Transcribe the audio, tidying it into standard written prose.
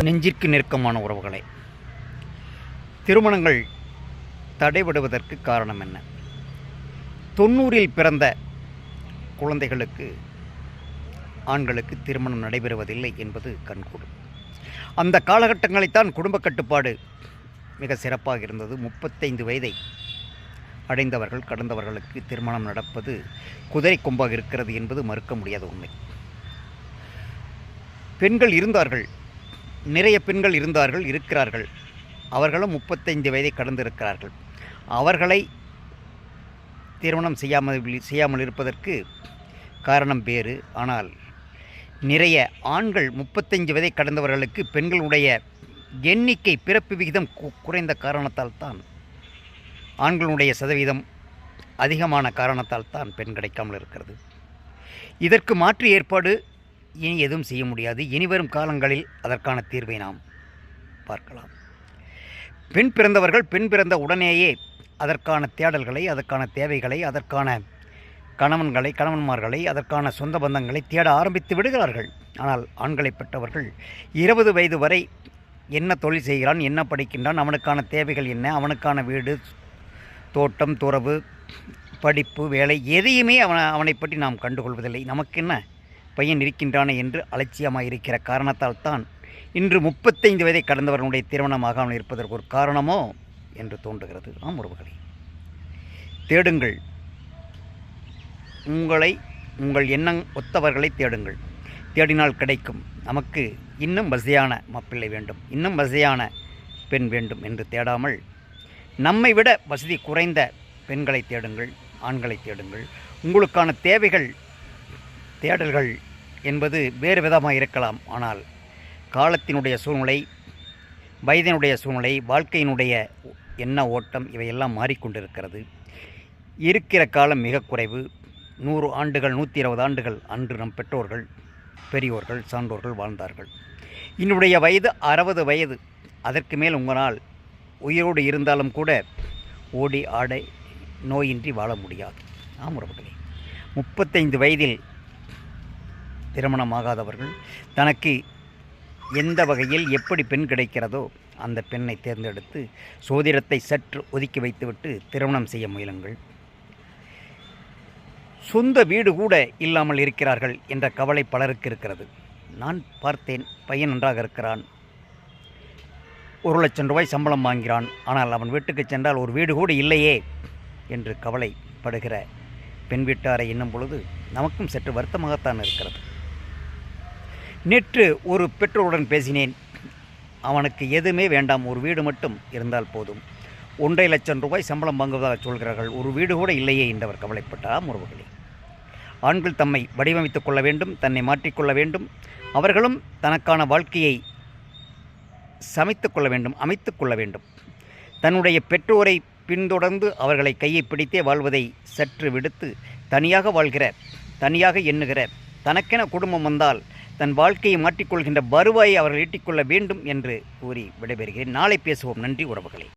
நெஞ்சிற்கு நெருக்கமான உறவுகளை, திருமணங்கள் தடைபடுவதற்கு காரணம் என்ன? 90ல் பிறந்த குழந்தைகளுக்கு ஆண்களுக்கு திருமணம் நடைபெறுவதில்லை என்பது கண்கூடு. அந்த காலகட்டங்களைத்தான் குடும்ப கட்டுப்பாடு மிக சிறப்பாக இருந்தது. 35 வயதை அடைந்தவர்கள் கடந்தவர்களுக்கு திருமணம் நடப்பது குதிரை கொம்பாக இருக்கிறது என்பது மறுக்க முடியாத உண்மை. பெண்கள் இருந்தார்கள், நிறைய பெண்கள் இருக்கிறார்கள். அவர்களும் 35 வயதை கடந்திருக்கிறார்கள். அவர்களை திருமணம் செய்யாமல் இருப்பதற்கு காரணம் வேறு. ஆனால் நிறைய ஆண்கள் 35 வயதை கடந்தவர்களுக்கு பெண்களுடைய எண்ணிக்கை, பிறப்பு விகிதம் குறைந்த காரணத்தால் தான், ஆண்களுடைய சதவீதம் அதிகமான காரணத்தால் தான் பெண் கிடைக்காமல் இருக்கிறது. இதற்கு மாற்று ஏற்பாடு இனி எதுவும் செய்ய முடியாது. இனிவரும் காலங்களில் அதற்கான தீர்வை நாம் பார்க்கலாம். பெண் பிறந்த உடனேயே அதற்கான தேடல்களை, அதற்கான தேவைகளை, அதற்கான கணவன்மார்களை, அதற்கான சொந்த பந்தங்களை தேட ஆரம்பித்து விடுகிறார்கள். ஆனால் ஆண்களை பெற்றவர்கள் 20 வயது வரை என்ன தொழில் செய்கிறான், என்ன படிக்கின்றான், அவனுக்கான தேவைகள் என்ன, அவனுக்கான வீடு, தோட்டம், துறவு, படிப்பு, வேலை, எதையுமே அவனை பற்றி நாம் கண்டுகொள்வதில்லை. நமக்கென்ன பையன் இருக்கின்றானே என்று அலட்சியமாக இருக்கிற காரணத்தால் தான் இன்று 35 வயதை கடந்தவர்களுடைய திருமணமாகாமல் இருப்பதற்கு ஒரு காரணமோ என்று தோன்றுகிறது. ஆம் உறவுகளை, தேடுங்கள். உங்கள் எண்ணம் ஒத்தவர்களை தேடுங்கள். தேடினால் கிடைக்கும். நமக்கு இன்னும் வசதியான மாப்பிள்ளை வேண்டும், இன்னும் வசதியான பெண் வேண்டும் என்று தேடாமல், நம்மை விட வசதி குறைந்த பெண்களை தேடுங்கள், ஆண்களை தேடுங்கள். உங்களுக்கான தேடல்கள் என்பது வேறு விதமாக இருக்கலாம். ஆனால் காலத்தினுடைய சூழ்நிலை, வயதினுடைய சூழ்நிலை, வாழ்க்கையினுடைய எண்ண ஓட்டம் இவையெல்லாம் மாறிக்கொண்டிருக்கிறது. இருக்கிற காலம் மிக குறைவு. 100 ஆண்டுகள், 120 ஆண்டுகள் அன்று நம் பெற்றோர்கள், பெரியோர்கள், சான்றோர்கள் வாழ்ந்தார்கள். என்னுடைய வயது 60 வயது. அதற்கு மேல் உங்களால் உயிரோடு இருந்தாலும் கூட ஓடி ஆடை நோயின்றி வாழ முடியாது. ஆம் உறவுகளே, 35 வயதில் திருமணமாகாதவர்கள் தனக்கு எந்த வகையில் எப்படி பெண் கிடைக்கிறதோ அந்த பெண்ணை தேர்ந்தெடுத்து சோதிடத்தை சற்று ஒதுக்கி வைத்துவிட்டு திருமணம் செய்ய முயலுங்கள். சொந்த வீடு கூட இல்லாமல் இருக்கிறார்கள் என்ற கவலை பலருக்கு இருக்கிறது. நான் பார்த்தேன், பையன் நன்றாக இருக்கிறான், 1 லட்சம் ரூபாய் சம்பளம் வாங்கிறான், ஆனால் அவன் வீட்டுக்கு சென்றால் ஒரு வீடு கூட இல்லையே என்று கவலைப்படுகிற பெண் வீட்டாரை எண்ணும் பொழுது நமக்கும் சற்று வருத்தமாகத்தான் இருக்கிறது. நேற்று ஒரு பெற்றோருடன் பேசினேன். அவனுக்கு எதுவுமே வேண்டாம், ஒரு வீடு மட்டும் இருந்தால் போதும். 1.5 லட்சம் ரூபாய் சம்பளம் வாங்குவதாக சொல்கிறார்கள், ஒரு வீடு கூட இல்லையே என்றவர் கவலைப்பட்டார். உறவுகளே, ஆண்கள் தம்மை வடிவமைத்துக் கொள்ள வேண்டும், தன்னை மாற்றிக்கொள்ள வேண்டும். அவர்களும் தனக்கான வாழ்க்கையை அமைத்து கொள்ள வேண்டும். தன்னுடைய பெற்றோரை பின்தொடர்ந்து அவர்களை கையை பிடித்தே வாழ்வதை சற்று விடுத்து, தனியாக எண்ணுகிற, தனக்கென குடும்பம் வந்தால் தன் வாழ்க்கையை மாற்றிக்கொள்கின்ற வருவாயை அவர்கள் ஈட்டிக்கொள்ள வேண்டும் என்று கூறி விடைபெறுகிறேன். நாளை பேசுவோம். நன்றி உறவுகளே.